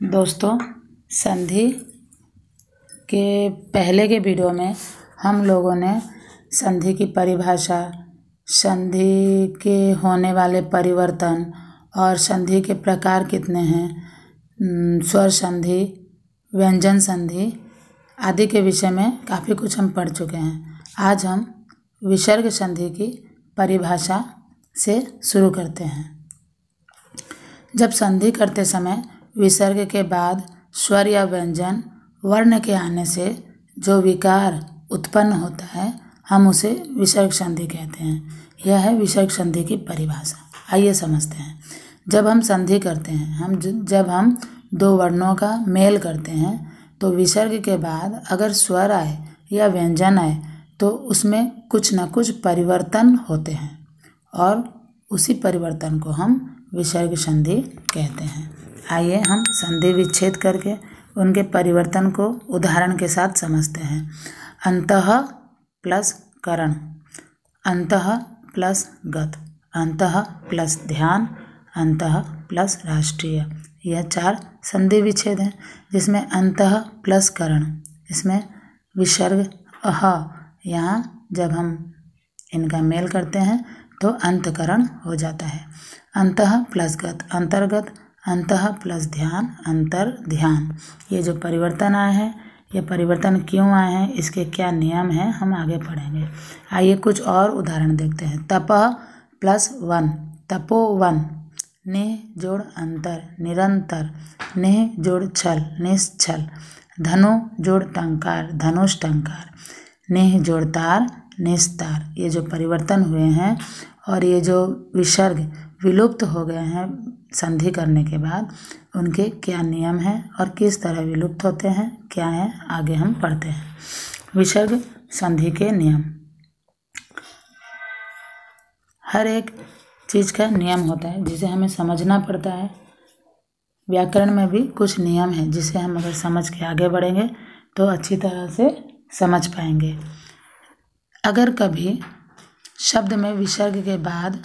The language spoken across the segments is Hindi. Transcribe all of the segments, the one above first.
दोस्तों, संधि के पहले के वीडियो में हम लोगों ने संधि की परिभाषा, संधि के होने वाले परिवर्तन और संधि के प्रकार कितने हैं, स्वर संधि, व्यंजन संधि आदि के विषय में काफ़ी कुछ हम पढ़ चुके हैं। आज हम विसर्ग संधि की परिभाषा से शुरू करते हैं। जब संधि करते समय विसर्ग के बाद स्वर या व्यंजन वर्ण के आने से जो विकार उत्पन्न होता है, हम उसे विसर्ग संधि कहते हैं। यह है विसर्ग संधि की परिभाषा। आइए समझते हैं। जब हम संधि करते हैं, जब हम दो वर्णों का मेल करते हैं, तो विसर्ग के बाद अगर स्वर आए या व्यंजन आए तो उसमें कुछ न कुछ परिवर्तन होते हैं और उसी परिवर्तन को हम विसर्ग संधि कहते हैं। आइए हम संधि विच्छेद करके उनके परिवर्तन को उदाहरण के साथ समझते हैं। अंतः प्लस करण, अंतः प्लस गत, अंतः प्लस ध्यान, अंतः प्लस राष्ट्रीय, यह 4 संधि विच्छेद हैं। जिसमें अंतः प्लस करण, इसमें विसर्ग अह, यहाँ जब हम इनका मेल करते हैं तो अंतकरण हो जाता है। अंतः प्लस गत, अंतर्गत, अंतः प्लस ध्यान, अंतर ध्यान। ये जो परिवर्तन आए हैं, ये परिवर्तन क्यों आए हैं, इसके क्या नियम हैं, हम आगे पढ़ेंगे। आइए कुछ और उदाहरण देखते हैं। तपः प्लस वन, तपोवन, निह जोड़ अंतर, निरंतर, निह जोड़ छल, निश्छल, धनु जोड़ टंकार, धनुष टंकार, निह जोड़ तार, निस्तार। ये जो परिवर्तन हुए हैं और ये जो विसर्ग विलुप्त हो गए हैं संधि करने के बाद, उनके क्या नियम हैं और किस तरह विलुप्त होते हैं, क्या है, आगे हम पढ़ते हैं। विसर्ग संधि के नियम। हर एक चीज़ का नियम होता है जिसे हमें समझना पड़ता है। व्याकरण में भी कुछ नियम हैं जिसे हम अगर समझ के आगे बढ़ेंगे तो अच्छी तरह से समझ पाएंगे। अगर कभी शब्द में विसर्ग के बाद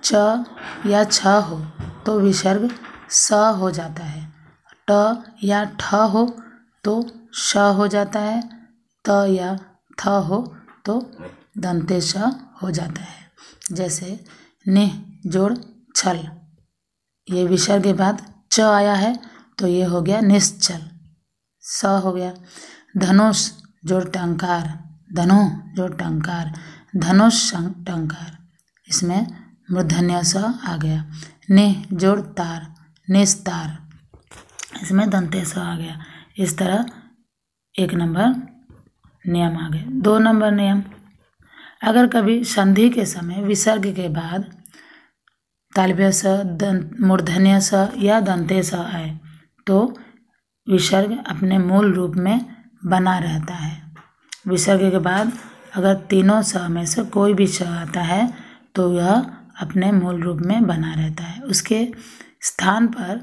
च या छ हो तो विसर्ग स हो जाता है। ट या ठ हो तो श हो जाता है। त या थ हो तो दंते श हो जाता है। जैसे निह जोड़ छल, ये विसर्ग के बाद च आया है तो ये हो गया निश्चल, स हो गया। धनुष जोड़ टंकार, धनु जोड़ टंकार, धनुष टंकार, इसमें मूर्धन्य स आ गया। निह जोड़ तार, निस्तार, इसमें दंते स आ गया। इस तरह 1 नंबर नियम आ गए। 2 नंबर नियम, अगर कभी संधि के समय विसर्ग के बाद तालव्य स, मूर्धन्य स या दंते स आए तो विसर्ग अपने मूल रूप में बना रहता है। विसर्ग के बाद अगर तीनों स में से कोई भी स आता है तो यह अपने मूल रूप में बना रहता है। उसके स्थान पर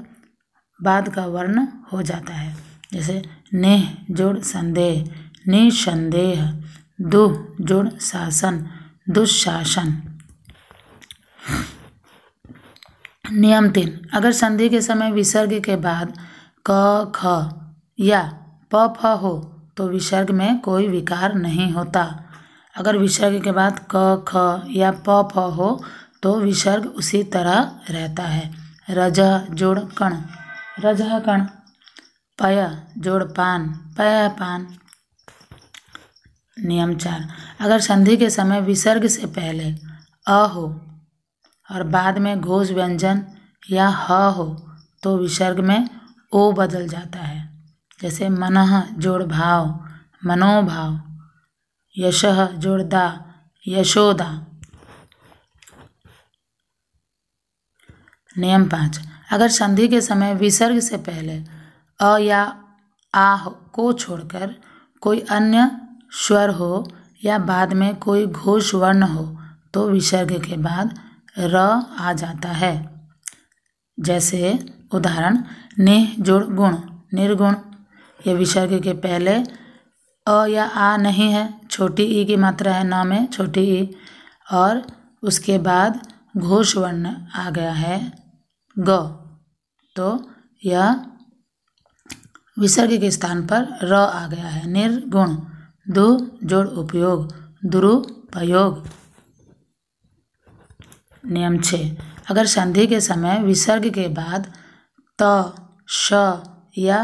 बाद का वर्ण हो जाता है। जैसे नेह जोड़ संदेह, निसंदेह, दुह जोड़ शासन, दुशासन। नियम 3, अगर संधि के समय विसर्ग के बाद क ख या प फ हो तो विसर्ग में कोई विकार नहीं होता। अगर विसर्ग के बाद क ख या प फ हो तो विसर्ग उसी तरह रहता है। रजह जोड़ कण, रजह कण। पय जोड़ पान, पय पान। नियम 4, अगर संधि के समय विसर्ग से पहले अ हो और बाद में घोष व्यंजन या ह हो तो विसर्ग में ओ बदल जाता है। जैसे मनः जोड़ भाव, मनोभाव। यशः जोड़ दा, यशोदा। नियम 5, अगर संधि के समय विसर्ग से पहले अ या आ को छोड़कर कोई अन्य स्वर हो या बाद में कोई घोष वर्ण हो तो विसर्ग के बाद र आ जाता है। जैसे उदाहरण निह जोड़ गुण, निर्गुण। ये विसर्ग के पहले अ या आ नहीं है, छोटी ई की मात्रा है न में, छोटी ई, और उसके बाद घोष वर्ण आ गया है ग, तो यह विसर्ग के स्थान पर र आ गया है। निर्गुण, दु जोड़ उपयोग, दुरुपयोग। नियम 6, अगर संधि के समय विसर्ग के बाद त, श या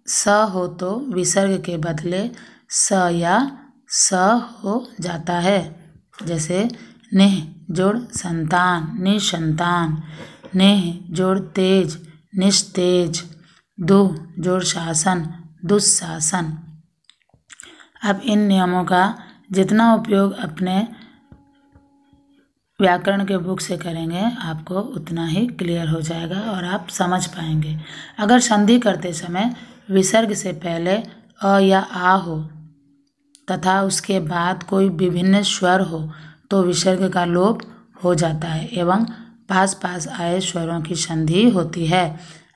स हो तो विसर्ग के बदले स या स हो जाता है। जैसे निह जोड़ संतान, निसंतान, नेह जोड़ तेज, निस्तेज, दु जोड़ शासन, दुस्शासन। अब इन नियमों का जितना उपयोग अपने व्याकरण के बुक से करेंगे आपको उतना ही क्लियर हो जाएगा और आप समझ पाएंगे। अगर संधि करते समय विसर्ग से पहले अ या आ हो तथा उसके बाद कोई विभिन्न स्वर हो तो विसर्ग का लोप हो जाता है एवं पास पास आए स्वरों की संधि होती है।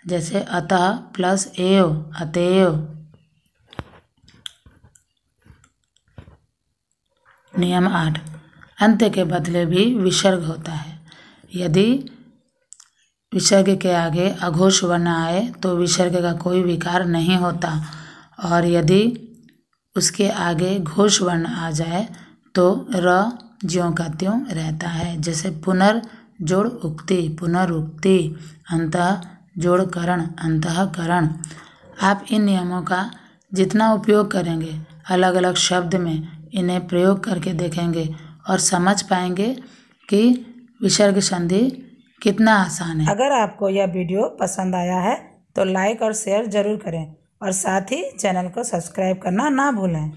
जैसे अतः प्लस एव, अतएव। नियम 8, अंत्य के बदले भी विसर्ग होता है। यदि विसर्ग के आगे अघोष वर्ण आए तो विसर्ग का कोई विकार नहीं होता, और यदि उसके आगे घोष वर्ण आ जाए तो र ज्यों का त्यों रहता है। जैसे पुनर जोड़ उक्ति, पुनरुक्ति, अंतः जोड़ करण, अंतःकरण। आप इन नियमों का जितना उपयोग करेंगे अलग अलग शब्द में, इन्हें प्रयोग करके देखेंगे और समझ पाएंगे कि विसर्ग संधि कितना आसान है। अगर आपको यह वीडियो पसंद आया है तो लाइक और शेयर जरूर करें और साथ ही चैनल को सब्सक्राइब करना ना भूलें।